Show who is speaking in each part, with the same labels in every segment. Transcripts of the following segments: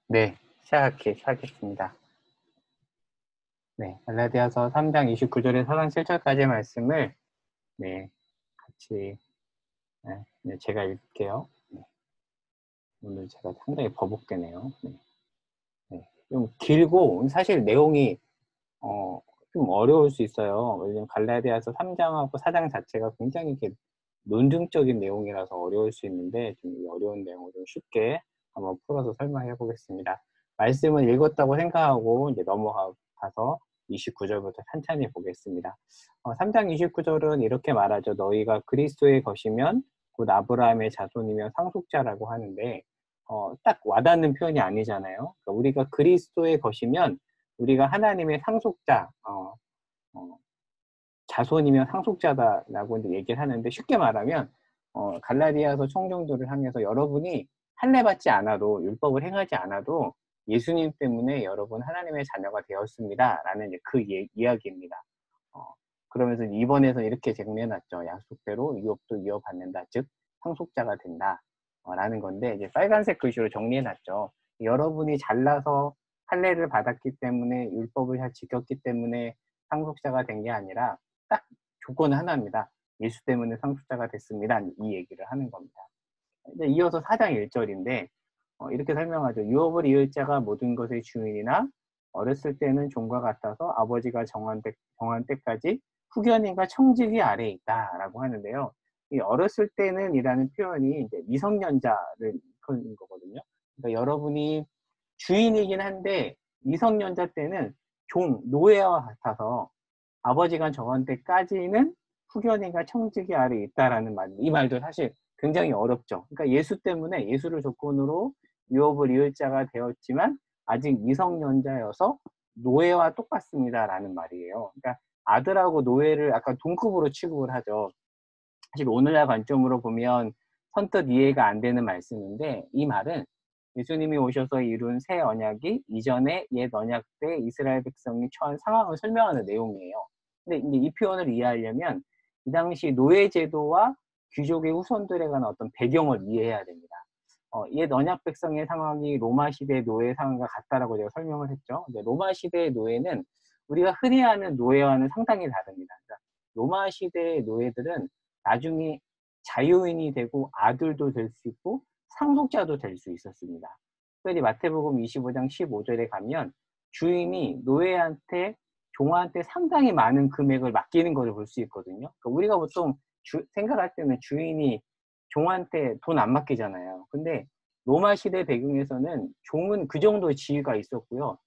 Speaker 1: 네, 시작하겠습니다. 네, 갈라디아서 3장 29절에 4장 7절까지의 말씀을 네, 같이 제가 읽을게요. 네, 오늘 제가 상당히 버벅대네요. 네, 네, 좀 길고 사실 내용이 어, 좀 어려울 수 있어요. 왜냐면 갈라디아서 3장하고 4장 자체가 굉장히 이렇게 논증적인 내용이라서 어려울 수 있는데 좀 어려운 내용을 좀 쉽게 한번 풀어서 설명해 보겠습니다. 말씀을 읽었다고 생각하고 이제 넘어가서 29절부터 찬찬히 보겠습니다. 3장 29절은 이렇게 말하죠. 너희가 그리스도에 거시면 곧 아브라함의 자손이며 상속자라고 하는데 딱 와닿는 표현이 아니잖아요. 그러니까 우리가 그리스도에 거시면 우리가 하나님의 상속자, 자손이면 상속자다라고 이제 얘기를 하는데 쉽게 말하면 갈라디아서 청중들을 향해서 여러분이 할례 받지 않아도 율법을 행하지 않아도 예수님 때문에 여러분 하나님의 자녀가 되었습니다라는 이제 그 이야기입니다. 어, 그러면서 이번에서 이렇게 정리해놨죠. 약속대로 유업도 이어받는다, 즉 상속자가 된다. 라는 건데 이제 빨간색 글씨로 정리해놨죠. 여러분이 잘나서 할례를 받았기 때문에 율법을 잘 지켰기 때문에 상속자가 된 게 아니라 딱 조건 하나입니다. 예수 때문에 상속자가 됐습니다. 이 얘기를 하는 겁니다. 이제 이어서 4장 1절인데 이렇게 설명하죠. 유업을 이을 자가 모든 것의 주인이나 어렸을 때는 종과 같아서 아버지가 정한 때까지 후견인과 청지기 아래에 있다라고 하는데요. 이 어렸을 때는 이라는 표현이 이제 미성년자를 일컫는 거거든요. 그러니까 여러분이 주인이긴 한데 미성년자 때는 노예와 같아서 아버지가 정한 때까지는 후견인과 청지기 아래에 있다라는 말. 이 말도 사실 굉장히 어렵죠. 그러니까 예수 때문에 예수를 조건으로 유업을 이을 자가 되었지만 아직 미성년자여서 노예와 똑같습니다라는 말이에요. 그러니까 아들하고 노예를 아까 동급으로 취급을 하죠. 사실 오늘날 관점으로 보면 선뜻 이해가 안 되는 말씀인데 이 말은 예수님이 오셔서 이룬 새 언약이 이전에 옛 언약 때 이스라엘 백성이 처한 상황을 설명하는 내용이에요. 근데 이제 이 표현을 이해하려면 이 당시 노예 제도와 귀족의 후손들에 관한 어떤 배경을 이해해야 됩니다. 옛 언약 백성의 상황이 로마 시대 노예 상황과 같다라고 제가 설명을 했죠. 근데 로마 시대의 노예는 우리가 흔히 아는 노예와는 상당히 다릅니다. 그러니까 로마 시대의 노예들은 나중에 자유인이 되고 아들도 될 수 있고 상속자도 될 수 있었습니다. 특별히 마태복음 25장 15절에 가면 주인이 노예한테 종한테 상당히 많은 금액을 맡기는 것을 볼 수 있거든요. 그러니까 우리가 보통 생각할 때는 주인이 종한테 돈 안 맡기잖아요. 근데 로마 시대 배경에서는 종은 그 정도의 지위가 있었고요.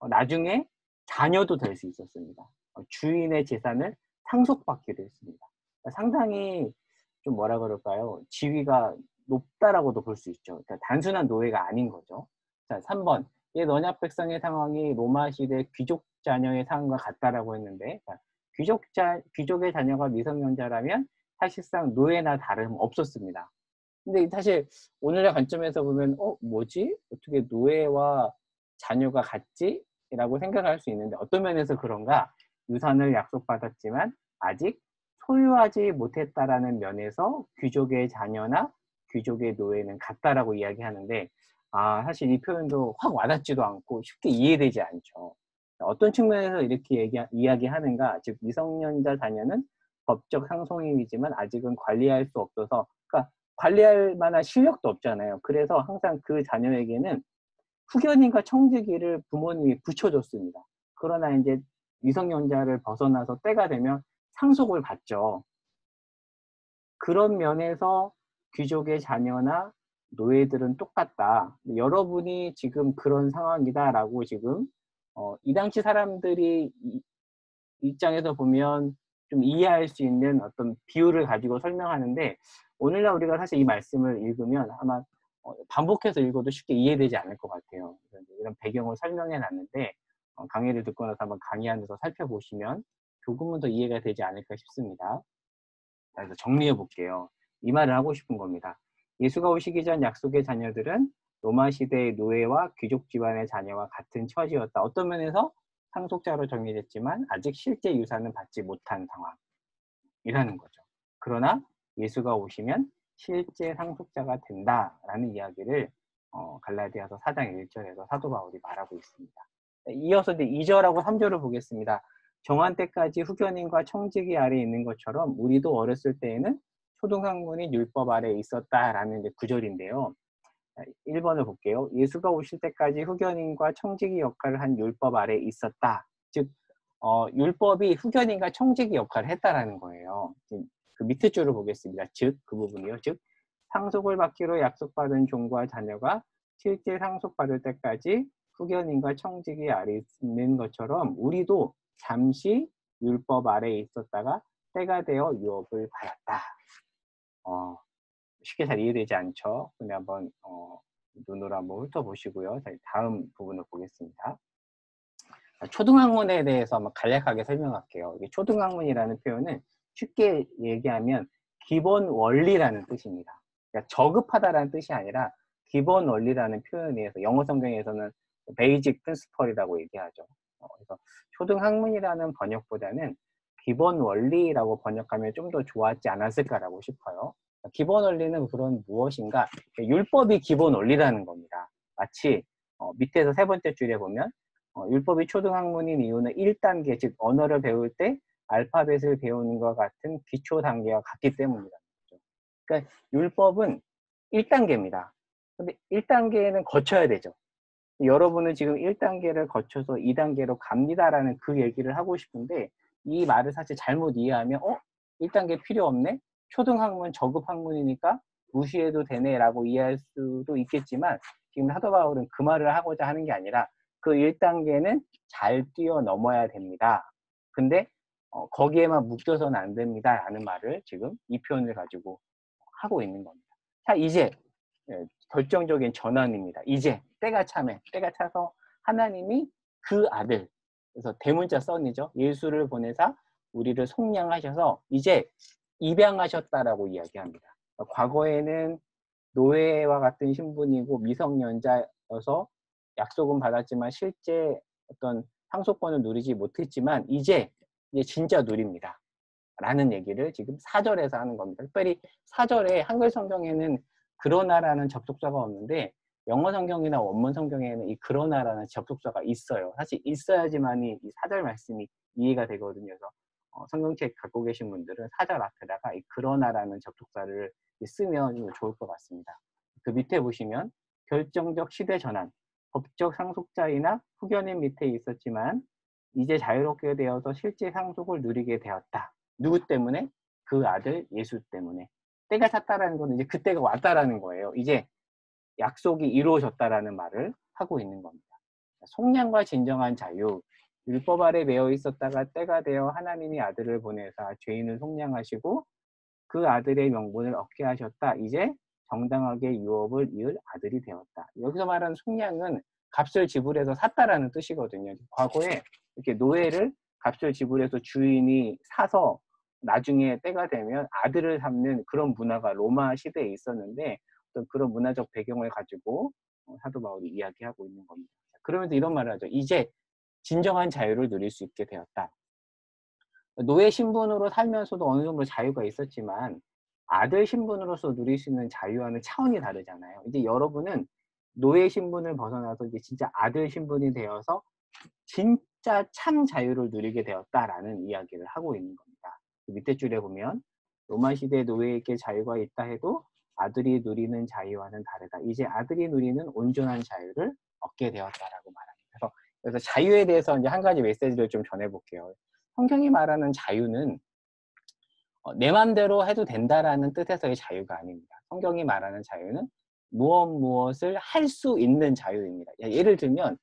Speaker 1: 나중에 자녀도 될 수 있었습니다. 주인의 재산을 상속받기도 했습니다. 상당히 좀 뭐라 그럴까요? 지위가 높다라고도 볼 수 있죠. 그러니까 단순한 노예가 아닌 거죠. 자, 3번. 옛 언약 백성의 상황이 로마 시대 귀족 자녀의 상황과 같다라고 했는데, 자, 귀족의 자녀가 미성년자라면 사실상 노예나 다름 없었습니다. 근데 사실 오늘의 관점에서 보면, 뭐지? 어떻게 노예와 자녀가 같지? 라고 생각할 수 있는데, 어떤 면에서 그런가? 유산을 약속받았지만, 아직 소유하지 못했다라는 면에서 귀족의 자녀나 귀족의 노예는 같다라고 이야기하는데, 사실 이 표현도 확 와닿지도 않고 쉽게 이해되지 않죠. 어떤 측면에서 이렇게 이야기하는가? 즉, 미성년자 자녀는 법적 상속인이지만 아직은 관리할 수 없어서, 그러니까 관리할 만한 실력도 없잖아요. 그래서 항상 그 자녀에게는 후견인과 청지기를 부모님이 붙여줬습니다. 그러나 이제 미성년자를 벗어나서 때가 되면 상속을 받죠. 그런 면에서 귀족의 자녀나 노예들은 똑같다. 여러분이 지금 그런 상황이다라고 지금 이 당시 사람들이 입장에서 보면 좀 이해할 수 있는 어떤 비유를 가지고 설명하는데 오늘날 우리가 사실 이 말씀을 읽으면 아마 반복해서 읽어도 쉽게 이해되지 않을 것 같아요. 이런 배경을 설명해 놨는데 강의를 듣고 나서 한번 강의 안에서 살펴보시면 조금은 더 이해가 되지 않을까 싶습니다. 그래서 정리해 볼게요. 이 말을 하고 싶은 겁니다. 예수가 오시기 전 약속의 자녀들은 로마 시대의 노예와 귀족 집안의 자녀와 같은 처지였다. 어떤 면에서 상속자로 정의됐지만 아직 실제 유산은 받지 못한 상황이라는 거죠. 그러나 예수가 오시면 실제 상속자가 된다라는 이야기를 갈라디아서 4장 1절에서 사도 바울이 말하고 있습니다. 이어서 이제 2절하고 3절을 보겠습니다. 정한 때까지 후견인과 청지기 아래에 있는 것처럼 우리도 어렸을 때에는 초등학문이 율법 아래에 있었다라는 이제 구절인데요. 1번을 볼게요. 예수가 오실 때까지 후견인과 청지기 역할을 한 율법 아래에 있었다. 즉 율법이 후견인과 청지기 역할을 했다라는 거예요. 그 밑에 줄을 보겠습니다. 즉, 그 부분이요. 즉, 상속을 받기로 약속받은 종과 자녀가 실제 상속받을 때까지 후견인과 청지기 아래에 있는 것처럼 우리도 잠시 율법 아래에 있었다가 때가 되어 유업을 받았다. 쉽게 잘 이해되지 않죠? 근데 한번 눈으로 한번 훑어보시고요. 다음 부분을 보겠습니다. 초등학문에 대해서 한번 간략하게 설명할게요. 이게 초등학문이라는 표현은 쉽게 얘기하면 기본 원리라는 뜻입니다. 그러니까 저급하다라는 뜻이 아니라 기본 원리라는 표현에 의해서 영어 성경에서는 베이직 프린시펄이라고 얘기하죠. 그래서 초등학문이라는 번역보다는 기본 원리라고 번역하면 좀 더 좋았지 않았을까라고 싶어요. 기본 원리는 그런 무엇인가? 율법이 기본 원리라는 겁니다. 마치 밑에서 세 번째 줄에 보면 율법이 초등학문인 이유는 1단계, 즉 언어를 배울 때 알파벳을 배우는 것 같은 기초 단계와 같기 때문이라는 거죠. 그러니까 율법은 1단계입니다. 근데 1단계는 거쳐야 되죠. 여러분은 지금 1단계를 거쳐서 2단계로 갑니다라는 그 얘기를 하고 싶은데 이 말을 사실 잘못 이해하면 1단계 필요 없네? 초등학문, 저급학문이니까 무시해도 되네 라고 이해할 수도 있겠지만 지금 사도 바울은 그 말을 하고자 하는 게 아니라 그 1단계는 잘 뛰어넘어야 됩니다. 근데 거기에만 묶여서는 안 됩니다 라는 말을 지금 이 표현을 가지고 하고 있는 겁니다. 자, 이제 결정적인 전환입니다. 이제 때가 차면 때가 차서 하나님이 그 아들, 그래서 대문자 썬이죠. 예수를 보내사 우리를 속량하셔서 이제 입양하셨다라고 이야기합니다. 과거에는 노예와 같은 신분이고 미성년자여서 약속은 받았지만 실제 어떤 상속권을 누리지 못했지만 이제 진짜 누립니다. 라는 얘기를 지금 4절에서 하는 겁니다. 특별히 4절에 한글 성경에는 그러나라는 접속사가 없는데 영어 성경이나 원문 성경에는 이 그러나라는 접속사가 있어요. 사실 있어야지만이 이 4절 말씀이 이해가 되거든요. 그래서 성경책 갖고 계신 분들은 4절 앞에다가 이 그러나라는 접속사를 쓰면 좋을 것 같습니다. 그 밑에 보시면 결정적 시대 전환, 법적 상속자이나 후견인 밑에 있었지만 이제 자유롭게 되어서 실제 상속을 누리게 되었다. 누구 때문에? 그 아들 예수 때문에. 때가 찼다라는 건 이제 그때가 왔다라는 거예요. 이제 약속이 이루어졌다라는 말을 하고 있는 겁니다. 속량과 진정한 자유, 율법 아래 매여 있었다가 때가 되어 하나님이 아들을 보내사 죄인을 속량하시고 그 아들의 명분을 얻게 하셨다. 이제 정당하게 유업을 이을 아들이 되었다. 여기서 말하는 속량은 값을 지불해서 샀다라는 뜻이거든요. 과거에 이렇게 노예를 값을 지불해서 주인이 사서 나중에 때가 되면 아들을 삼는 그런 문화가 로마 시대에 있었는데 어떤 그런 문화적 배경을 가지고 사도 바울이 이야기하고 있는 겁니다. 그러면서 이런 말을 하죠. 이제 진정한 자유를 누릴 수 있게 되었다. 노예 신분으로 살면서도 어느 정도 자유가 있었지만 아들 신분으로서 누릴 수 있는 자유와는 차원이 다르잖아요. 이제 여러분은 노예 신분을 벗어나서 이제 진짜 아들 신분이 되어서 진짜 참 자유를 누리게 되었다라는 이야기를 하고 있는 겁니다. 밑에 줄에 보면 로마 시대 노예에게 자유가 있다 해도 아들이 누리는 자유와는 다르다. 이제 아들이 누리는 온전한 자유를 얻게 되었다라고 말합니다. 그래서 자유에 대해서 이제 한 가지 메시지를 좀 전해볼게요. 성경이 말하는 자유는 내 맘대로 해도 된다라는 뜻에서의 자유가 아닙니다. 성경이 말하는 자유는 무엇을 할 수 있는 자유입니다. 예를 들면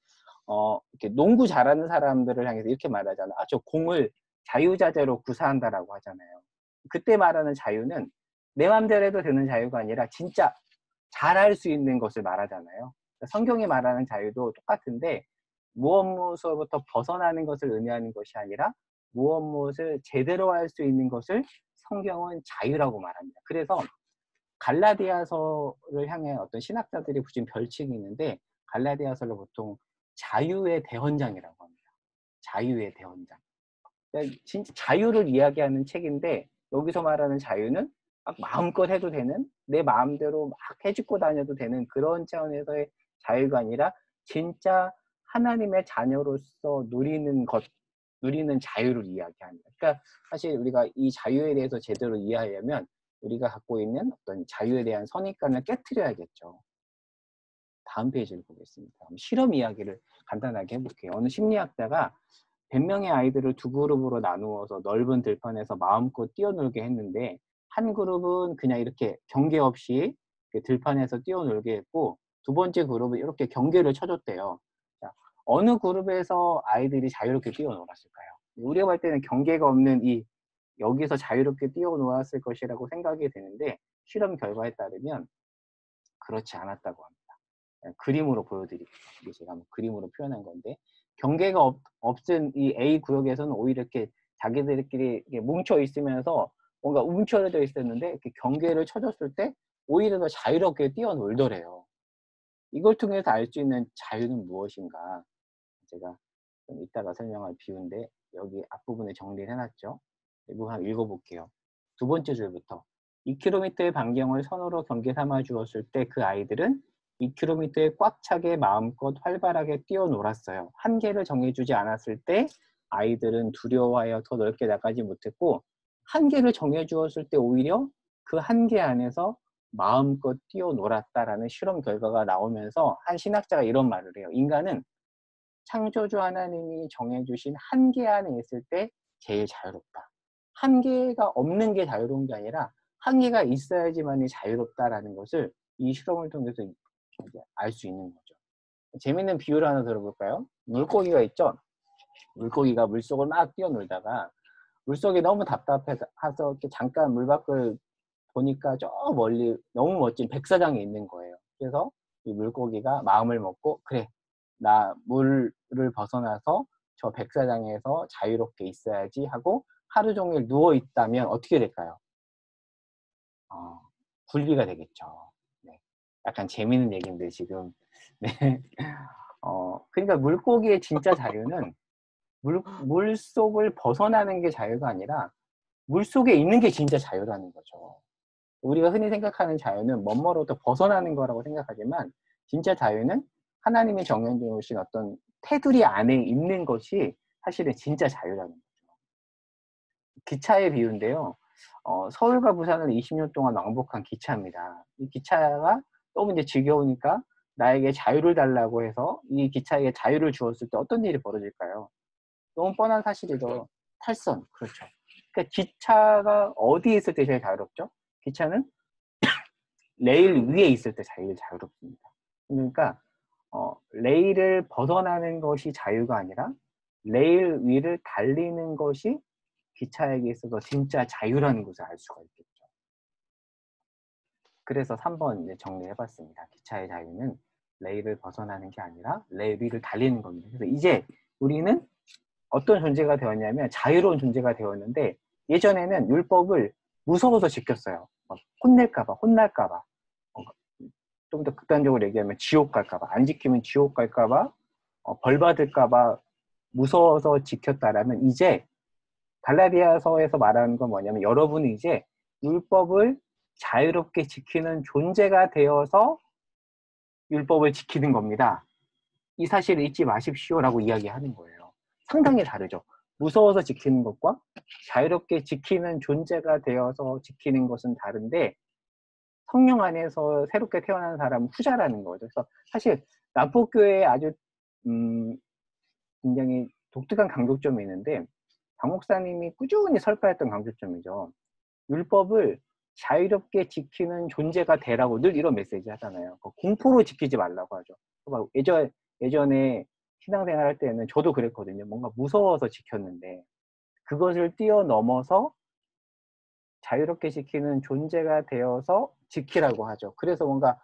Speaker 1: 이렇게 농구 잘하는 사람들을 향해서 이렇게 말하잖아. 저 공을 자유자재로 구사한다라고 하잖아요. 그때 말하는 자유는 내 맘대로 해도 되는 자유가 아니라 진짜 잘할 수 있는 것을 말하잖아요. 성경이 말하는 자유도 똑같은데 무엇으로부터 벗어나는 것을 의미하는 것이 아니라 무엇을 제대로 할 수 있는 것을 성경은 자유라고 말합니다. 그래서 갈라디아서를 향해 어떤 신학자들이 붙인 별칭이 있는데 갈라디아서를 보통 자유의 대헌장이라고 합니다. 자유의 대헌장. 그러니까 진짜 자유를 이야기하는 책인데 여기서 말하는 자유는 막 마음껏 해도 되는, 내 마음대로 막 해집고 다녀도 되는 그런 차원에서의 자유가 아니라 진짜 하나님의 자녀로서 누리는 자유를 이야기합니다. 그러니까 사실 우리가 이 자유에 대해서 제대로 이해하려면 우리가 갖고 있는 어떤 자유에 대한 선입관을 깨트려야겠죠. 다음 페이지를 보겠습니다. 실험 이야기를 간단하게 해볼게요. 어느 심리학자가 100명의 아이들을 두 그룹으로 나누어서 넓은 들판에서 마음껏 뛰어놀게 했는데, 한 그룹은 그냥 이렇게 경계 없이 들판에서 뛰어놀게 했고, 두 번째 그룹은 이렇게 경계를 쳐줬대요. 자, 어느 그룹에서 아이들이 자유롭게 뛰어놀았을까요? 우리가 볼 때는 경계가 없는 여기서 자유롭게 뛰어놀았을 것이라고 생각이 되는데, 실험 결과에 따르면 그렇지 않았다고 합니다. 그림으로 보여드릴게요. 이게 제가 한번 그림으로 표현한 건데, 경계가 없은 이 A 구역에서는 오히려 이렇게 자기들끼리 이렇게 뭉쳐 있으면서 뭔가 움켜져 있었는데, 이렇게 경계를 쳐줬을 때 오히려 더 자유롭게 뛰어놀더래요. 이걸 통해서 알 수 있는 자유는 무엇인가? 제가 좀 이따가 설명할 비유인데 여기 앞부분에 정리를 해놨죠. 이 부분 한번 읽어볼게요. 두 번째 줄부터 2km의 반경을 선으로 경계 삼아 주었을 때 그 아이들은 2km에 꽉 차게 마음껏 활발하게 뛰어놀았어요. 한계를 정해주지 않았을 때 아이들은 두려워하여 더 넓게 나가지 못했고, 한계를 정해주었을 때 오히려 그 한계 안에서 마음껏 뛰어놀았다라는 실험 결과가 나오면서 한 신학자가 이런 말을 해요. 인간은 창조주 하나님이 정해주신 한계 안에 있을 때 제일 자유롭다. 한계가 없는 게 자유로운 게 아니라 한계가 있어야지만이 자유롭다라는 것을 이 실험을 통해서 알 수 있는 거죠. 재밌는 비유를 하나 들어볼까요? 물고기가 있죠? 물고기가 물속을 막 뛰어놀다가 물속이 너무 답답해서 이렇게 잠깐 물 밖을 보니까 저 멀리 너무 멋진 백사장이 있는 거예요. 그래서 이 물고기가 마음을 먹고, 그래, 나 물을 벗어나서 저 백사장에서 자유롭게 있어야지 하고 하루 종일 누워 있다면 어떻게 될까요? 굴비가 되겠죠. 네. 약간 재미있는 얘기인데 지금. 네. 그러니까 물고기의 진짜 자유는 물속을 벗어나는 게 자유가 아니라 물속에 있는 게 진짜 자유라는 거죠. 우리가 흔히 생각하는 자유는 멋멀어도 벗어나는 거라고 생각하지만, 진짜 자유는 하나님이 정해주신 어떤 테두리 안에 있는 것이 사실은 진짜 자유라는 거죠. 기차의 비유인데요. 서울과 부산을 20년 동안 왕복한 기차입니다. 이 기차가 너무 이제 지겨우니까 나에게 자유를 달라고 해서 이 기차에게 자유를 주었을 때 어떤 일이 벌어질까요? 너무 뻔한 사실이죠. 탈선. 그렇죠. 그러니까 기차가 어디에 있을 때 제일 자유롭죠? 기차는 레일 위에 있을 때 제일 자유롭습니다. 그러니까 레일을 벗어나는 것이 자유가 아니라 레일 위를 달리는 것이 기차에게 있어서 진짜 자유라는 것을 알 수가 있겠죠. 그래서 3번 이제 정리해봤습니다. 기차의 자유는 레일을 벗어나는 게 아니라 레일 위를 달리는 겁니다. 그래서 이제 우리는 어떤 존재가 되었냐면 자유로운 존재가 되었는데, 예전에는 율법을 무서워서 지켰어요. 혼낼까봐, 혼날까봐. 좀 더 극단적으로 얘기하면 지옥 갈까봐, 안 지키면 지옥 갈까봐, 벌 받을까봐 무서워서 지켰다라면, 이제 갈라디아서에서 말하는 건 뭐냐면 여러분이 이제 율법을 자유롭게 지키는 존재가 되어서 율법을 지키는 겁니다. 이 사실을 잊지 마십시오라고 이야기하는 거예요. 상당히 다르죠. 무서워서 지키는 것과 자유롭게 지키는 존재가 되어서 지키는 것은 다른데, 성령 안에서 새롭게 태어난 사람은 후자라는 거죠. 그래서 사실 남포교회에 아주 굉장히 독특한 강조점이 있는데, 박 목사님이 꾸준히 설파했던 강조점이죠. 율법을 자유롭게 지키는 존재가 되라고 늘 이런 메시지 하잖아요. 공포로 지키지 말라고 하죠. 예전에 신앙생활 할 때는 저도 그랬거든요. 뭔가 무서워서 지켰는데 그것을 뛰어넘어서 자유롭게 지키는 존재가 되어서 지키라고 하죠. 그래서 뭔가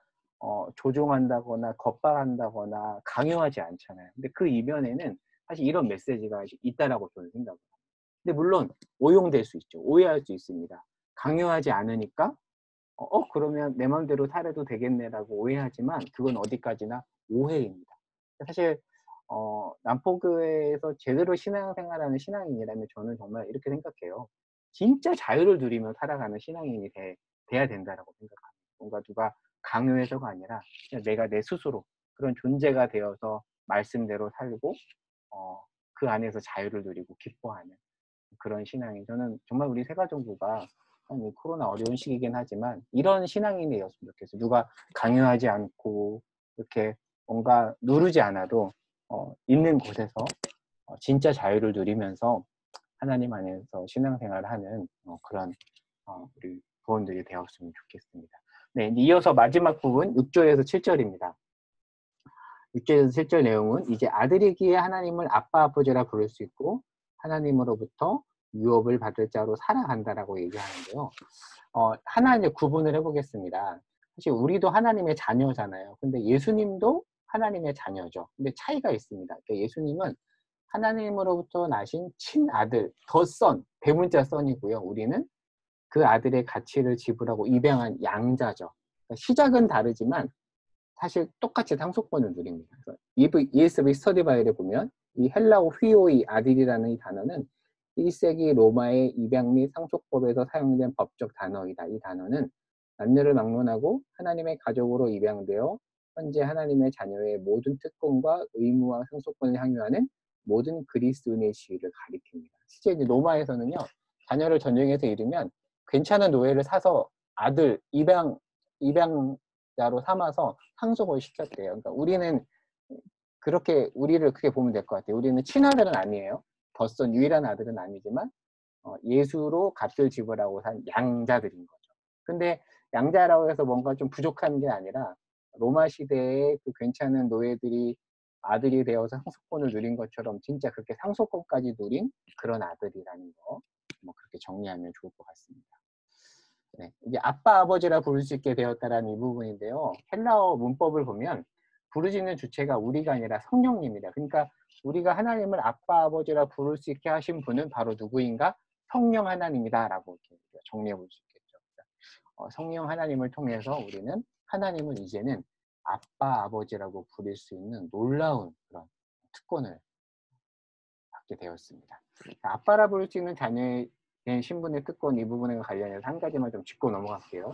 Speaker 1: 조종한다거나 겁박한다거나 강요하지 않잖아요. 근데 그 이면에는 사실 이런 메시지가 있다라고 저는 생각합니다. 근데 물론 오용될 수 있죠. 오해할 수 있습니다. 강요하지 않으니까 그러면 내 마음대로 살아도 되겠네라고 오해하지만 그건 어디까지나 오해입니다. 사실 남포교회에서 제대로 신앙생활하는 신앙인이라면 저는 정말 이렇게 생각해요. 진짜 자유를 누리며 살아가는 신앙인이 돼야 된다라고 생각합니다. 뭔가 누가 강요해서가 아니라 그냥 내가 내 스스로 그런 존재가 되어서 말씀대로 살고 그 안에서 자유를 누리고 기뻐하는 그런 신앙이, 저는 정말 우리 새가정부가 이 코로나 어려운 시기이긴 하지만 이런 신앙인이 되었으면 좋겠어요. 누가 강요하지 않고 이렇게 뭔가 누르지 않아도 있는 곳에서 진짜 자유를 누리면서 하나님 안에서 신앙생활을 하는 그런 우리 부원들이 되었으면 좋겠습니다. 네, 이어서 마지막 부분 6절에서 7절입니다. 6절에서 7절 내용은 이제 아들이기에 하나님을 아빠 아버지라 부를 수 있고 하나님으로부터 유업을 받을 자로 살아간다라고 얘기하는데요. 하나 이제 구분을 해보겠습니다. 사실 우리도 하나님의 자녀잖아요. 근데 예수님도 하나님의 자녀죠. 근데 차이가 있습니다. 그러니까 예수님은 하나님으로부터 나신 친아들, 더 선, 대문자 선이고요. 우리는 그 아들의 가치를 지불하고 입양한 양자죠. 그러니까 시작은 다르지만 사실 똑같이 상속권을 누립니다. 그래서 ESV 스터디 바이블에 보면 이 헬라어 휘오이 아들이라는 이 단어는 1세기 로마의 입양 및 상속법에서 사용된 법적 단어이다. 이 단어는 남녀를 막론하고 하나님의 가족으로 입양되어 현재 하나님의 자녀의 모든 특권과 의무와 상속권을 향유하는 모든 그리스도인의 지위를 가리킵니다. 실제 이제 로마에서는요, 자녀를 전쟁에서 잃으면 괜찮은 노예를 사서 아들 입양자로 삼아서 상속을 시켰대요. 그러니까 우리는 우리를 그렇게 보면 될 것 같아요. 우리는 친아들은 아니에요. 덧선 유일한 아들은 아니지만 예수로 값을 지불하고 산 양자들인 거죠. 근데 양자라고 해서 뭔가 좀 부족한 게 아니라 로마 시대에 그 괜찮은 노예들이 아들이 되어서 상속권을 누린 것처럼 진짜 그렇게 상속권까지 누린 그런 아들이라는 거, 뭐 그렇게 정리하면 좋을 것 같습니다. 네, 이제 아빠 아버지라 부를 수 있게 되었다라는 이 부분인데요. 헬라어 문법을 보면 부르짖는 주체가 우리가 아니라 성령님이다. 그러니까 우리가 하나님을 아빠 아버지라 부를 수 있게 하신 분은 바로 누구인가? 성령 하나님이다라고 이렇게 정리해 볼 수 있겠죠. 성령 하나님을 통해서 우리는 하나님을 이제는 아빠 아버지라고 부를 수 있는 놀라운 그런 특권을 받게 되었습니다. 아빠라 부를 수 있는 자녀의 신분의 특권, 이 부분에 관련해서 한 가지만 좀 짚고 넘어갈게요.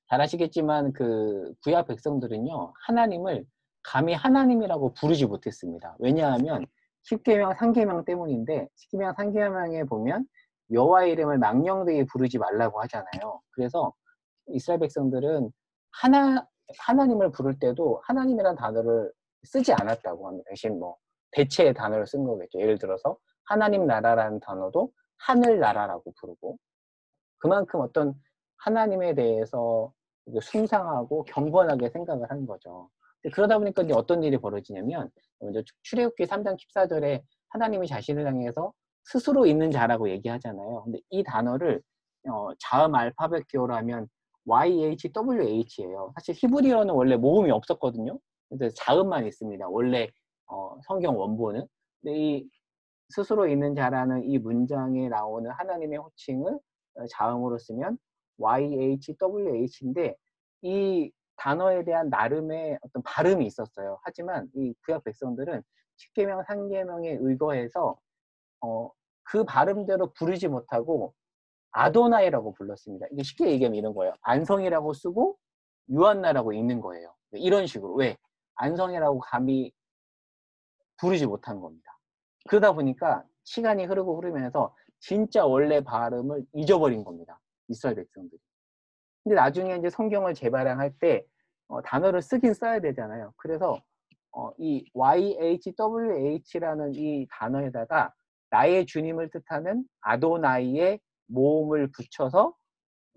Speaker 1: 잘 아시겠지만 그 구약 백성들은요, 하나님을 감히 하나님이라고 부르지 못했습니다. 왜냐하면 10계명, 3계명 때문인데 10계명, 3계명에 보면 여호와의 이름을 망령되이 부르지 말라고 하잖아요. 그래서 이스라엘 백성들은 하나님을 부를 때도 하나님이라는 단어를 쓰지 않았다고 합니다. 대신 뭐 대체의 단어를 쓴 거겠죠. 예를 들어서 하나님 나라라는 단어도 하늘나라라고 부르고, 그만큼 어떤 하나님에 대해서 숭상하고 경건하게 생각을 하는 거죠. 그러다 보니까 이제 어떤 일이 벌어지냐면, 먼저 출애굽기 3장 14절에 하나님이 자신을 향해서 스스로 있는 자라고 얘기하잖아요. 근데 이 단어를 자음 알파벳 기호로 하면 YHWH예요. 사실 히브리어는 원래 모음이 없었거든요. 그래서 자음만 있습니다. 원래 성경 원본은. 근데 이 스스로 있는 자라는 이 문장에 나오는 하나님의 호칭을 자음으로 쓰면 YHWH인데, 이 단어에 대한 나름의 어떤 발음이 있었어요. 하지만 이 구약 백성들은 10계명, 3계명에 의거해서 그 발음대로 부르지 못하고 아도나이라고 불렀습니다. 이게 쉽게 얘기하면 이런 거예요. 안성이라고 쓰고 유한나라고 읽는 거예요. 이런 식으로. 왜? 안성이라고 감히 부르지 못한 겁니다. 그러다 보니까 시간이 흐르면서 진짜 원래 발음을 잊어버린 겁니다. 이스라엘 백성들이. 근데 나중에 이제 성경을 재발행할 때 단어를 쓰긴 써야 되잖아요. 그래서 이 YHWH라는 이 단어에다가 나의 주님을 뜻하는 아도나이의 모음을 붙여서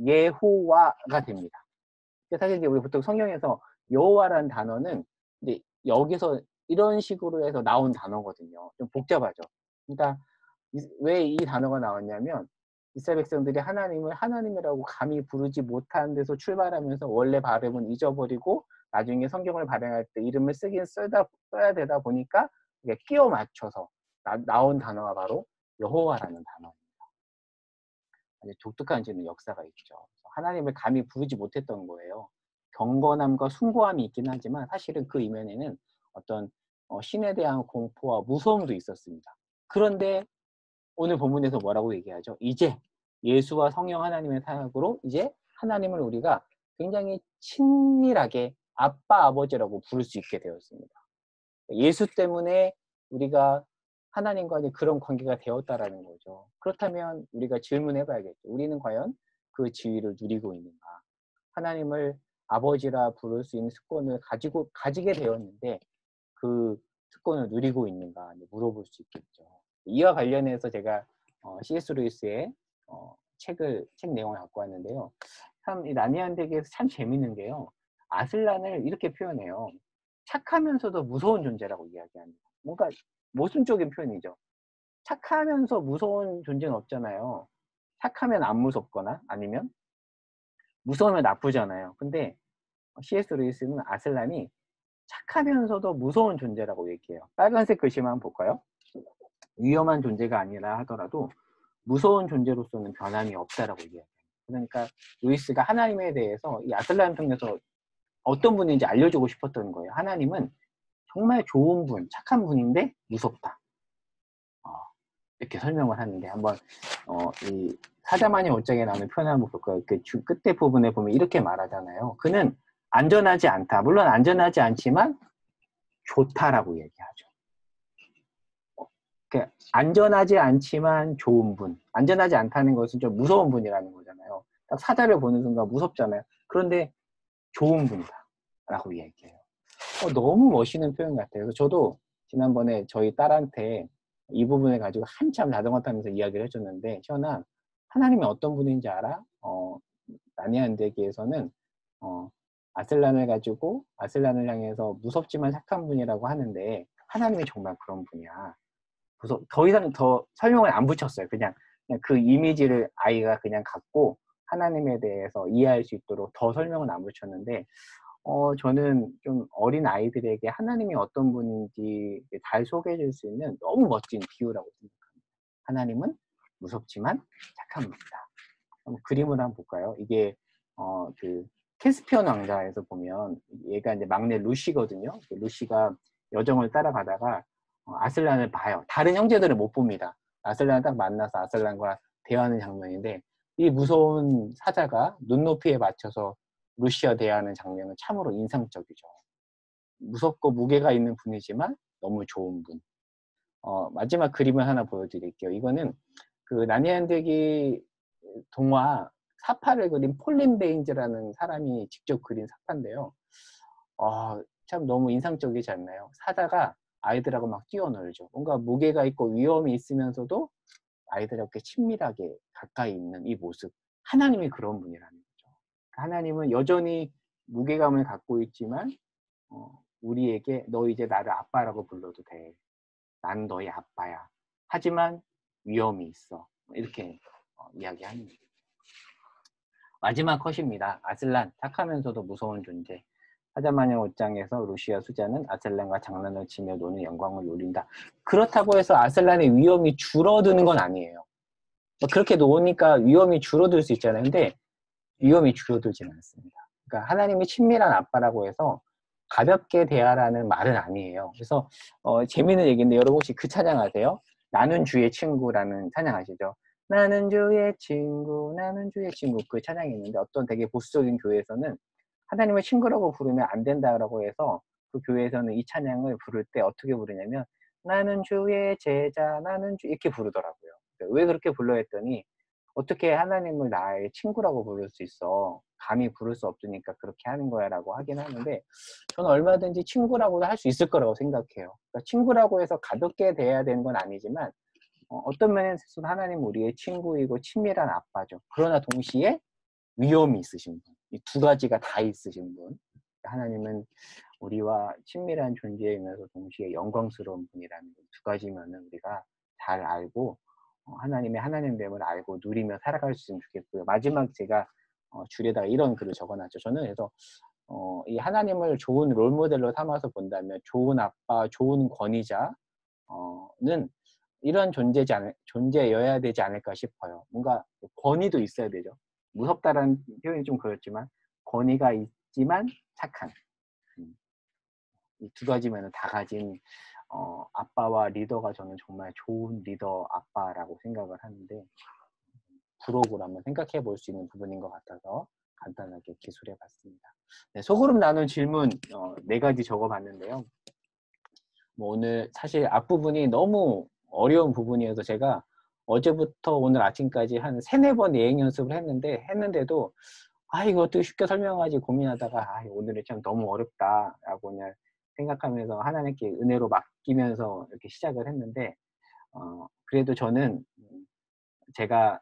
Speaker 1: 예호와가 됩니다. 사실 이제 우리 보통 성경에서 여호와라는 단어는 이제 여기서 이런 식으로 해서 나온 단어거든요. 좀 복잡하죠. 그러니까 왜 이 단어가 나왔냐면, 이스라엘 백성들이 하나님을 하나님이라고 감히 부르지 못한 데서 출발하면서 원래 발음은 잊어버리고 나중에 성경을 발행할 때 이름을 써야 되다 보니까 이게 끼워 맞춰서 나온 단어가 바로 여호와라는 단어입니다. 아주 독특한 역사가 있죠. 하나님을 감히 부르지 못했던 거예요. 경건함과 숭고함이 있긴 하지만 사실은 그 이면에는 어떤 신에 대한 공포와 무서움도 있었습니다. 그런데 오늘 본문에서 뭐라고 얘기하죠? 이제 예수와 성령 하나님의 사역으로 이제 하나님을 우리가 굉장히 친밀하게 아빠, 아버지라고 부를 수 있게 되었습니다. 예수 때문에 우리가 하나님과 그런 관계가 되었다라는 거죠. 그렇다면 우리가 질문해 봐야겠죠. 우리는 과연 그 지위를 누리고 있는가? 하나님을 아버지라 부를 수 있는 특권을 가지게 되었는데 그 특권을 누리고 있는가 물어볼 수 있겠죠. 이와 관련해서 제가 C.S. 루이스의 책 내용을 갖고 왔는데요. 참 이 나니안덱에서 참 재밌는 게요. 아슬란을 이렇게 표현해요. 착하면서도 무서운 존재라고 이야기합니다. 뭔가 모순적인 표현이죠. 착하면서 무서운 존재는 없잖아요. 착하면 안 무섭거나 아니면 무서우면 나쁘잖아요. 근데 C.S. 루이스는 아슬란이 착하면서도 무서운 존재라고 얘기해요. 빨간색 글씨만 한번 볼까요? 위험한 존재가 아니라 하더라도 무서운 존재로서는 변함이 없다라고 얘기해요. 그러니까 루이스가 하나님에 대해서 이 아슬란 통해서 어떤 분인지 알려주고 싶었던 거예요. 하나님은 정말 좋은 분, 착한 분인데 무섭다. 이렇게 설명을 하는데 한번 이 사자만의 옷장에 나오는 표현 한번 볼까요? 그 끝에 부분에 보면 이렇게 말하잖아요. 그는 안전하지 않다. 물론 안전하지 않지만 좋다라고 얘기하죠. 그러니까 안전하지 않지만 좋은 분. 안전하지 않다는 것은 좀 무서운 분이라는 거잖아요. 딱 사자를 보는 순간 무섭잖아요. 그런데 좋은 분이다 라고 얘기해요. 너무 멋있는 표현 같아요. 그래서 저도 지난번에 저희 딸한테 이 부분을 가지고 한참 자전거 타면서 이야기를 해줬는데, 시연아, 하나님이 어떤 분인지 알아? 나니안데기에서는 아슬란을 가지고 아슬란을 향해서 무섭지만 착한 분이라고 하는데 하나님이 정말 그런 분이야. 더 이상 더 설명을 안 붙였어요. 그냥 그 이미지를 아이가 그냥 갖고 하나님에 대해서 이해할 수 있도록 더 설명은 안 붙였는데, 저는 좀 어린 아이들에게 하나님이 어떤 분인지 잘 소개해 줄 수 있는 너무 멋진 비유라고 생각합니다. 하나님은 무섭지만 착한 분이다. 그럼 그림을 한번 볼까요? 이게 그 캐스피언 왕자에서 보면 얘가 이제 막내 루시거든요. 루시가 여정을 따라가다가 아슬란을 봐요. 다른 형제들을 못 봅니다. 아슬란을 딱 만나서 아슬란과 대화하는 장면인데, 이 무서운 사자가 눈높이에 맞춰서 루시와 대화하는 장면은 참으로 인상적이죠. 무섭고 무게가 있는 분이지만 너무 좋은 분. 마지막 그림을 하나 보여드릴게요. 이거는 그 나니안데기 동화 사파를 그린 폴린 베인즈라는 사람이 직접 그린 사파인데요. 참 너무 인상적이지 않나요? 사자가 아이들하고 막 뛰어놀죠. 뭔가 무게가 있고 위험이 있으면서도 아이들하고 친밀하게 가까이 있는 이 모습. 하나님이 그런 분이라는 거죠. 하나님은 여전히 무게감을 갖고 있지만 우리에게 너 이제 나를 아빠라고 불러도 돼. 난 너의 아빠야. 하지만 위험이 있어. 이렇게 이야기하는 거죠. 마지막 컷입니다. 아슬란, 착하면서도 무서운 존재. 사자마녀 옷장에서 루시와 수자는 아슬란과 장난을 치며 노는 영광을 노린다. 그렇다고 해서 아슬란의 위험이 줄어드는 건 아니에요. 그렇게 노니까 위험이 줄어들 수 있잖아요. 근데 위험이 줄어들지는 않습니다. 그러니까 하나님이 친밀한 아빠라고 해서 가볍게 대하라는 말은 아니에요. 그래서 재미있는 얘기인데 여러분 혹시 그 찬양 아세요? 나는 주의 친구라는 찬양 아시죠? 나는 주의 친구, 나는 주의 친구. 그 찬양이 있는데 어떤 되게 보수적인 교회에서는 하나님을 친구라고 부르면 안 된다라고 해서 그 교회에서는 이 찬양을 부를 때 어떻게 부르냐면 나는 주의 제자, 나는 주 이렇게 부르더라고요. 왜 그렇게 불러 했더니 어떻게 하나님을 나의 친구라고 부를 수 있어? 감히 부를 수 없으니까 그렇게 하는 거야 라고 하긴 하는데, 저는 얼마든지 친구라고도 할 수 있을 거라고 생각해요. 그러니까 친구라고 해서 가볍게 대해야 되는 건 아니지만 어떤 면에서 하나님은 우리의 친구이고 친밀한 아빠죠. 그러나 동시에 위험이 있으신 분. 이 두 가지가 다 있으신 분. 하나님은 우리와 친밀한 존재이면서 동시에 영광스러운 분이라는 두 가지면은 우리가 잘 알고 하나님의 하나님됨을 알고 누리며 살아갈 수 있으면 좋겠고요. 마지막 제가 줄에다가 이런 글을 적어놨죠. 저는 그래서 이 하나님을 좋은 롤모델로 삼아서 본다면 좋은 아빠, 좋은 권위자는 이런 존재여야 되지 않을까 싶어요. 뭔가 권위도 있어야 되죠. 무섭다라는 표현이 좀 그렇지만 권위가 있지만 착한 이 두 가지면 다 가진 아빠와 리더가 저는 정말 좋은 리더 아빠라고 생각을 하는데 부록으로 한번 생각해 볼 수 있는 부분인 것 같아서 간단하게 기술해 봤습니다. 네, 소그룹 나눈 질문 4가지 적어봤는데요. 뭐 오늘 사실 앞부분이 너무 어려운 부분이어서 제가 어제부터 오늘 아침까지 한 3-4번 예행 연습을 했는데도 이거 어떻게 쉽게 설명하지 고민하다가 오늘은 참 너무 어렵다라고 그냥 생각하면서 하나님께 은혜로 맡기면서 이렇게 시작을 했는데 그래도 저는 제가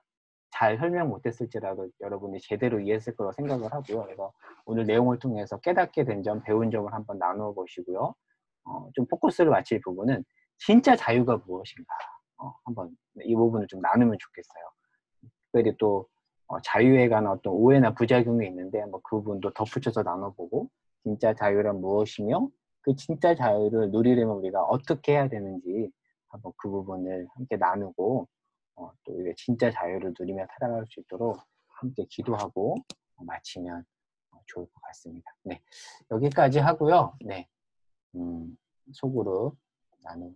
Speaker 1: 잘 설명 못했을지라도 여러분이 제대로 이해했을 거라고 생각을 하고요. 그래서 오늘 내용을 통해서 깨닫게 된 점, 배운 점을 한번 나누어 보시고요. 좀 포커스를 맞출 부분은 진짜 자유가 무엇인가 한번 이 부분을 좀 나누면 좋겠어요. 특별히 또 자유에 관한 어떤 오해나 부작용이 있는데 한번 그 부분도 덧붙여서 나눠보고 진짜 자유란 무엇이며 그 진짜 자유를 누리려면 우리가 어떻게 해야 되는지 한번 그 부분을 함께 나누고 또 이게 진짜 자유를 누리며 살아갈 수 있도록 함께 기도하고 마치면 좋을 것 같습니다. 네, 여기까지 하고요. 네, 소그룹 나누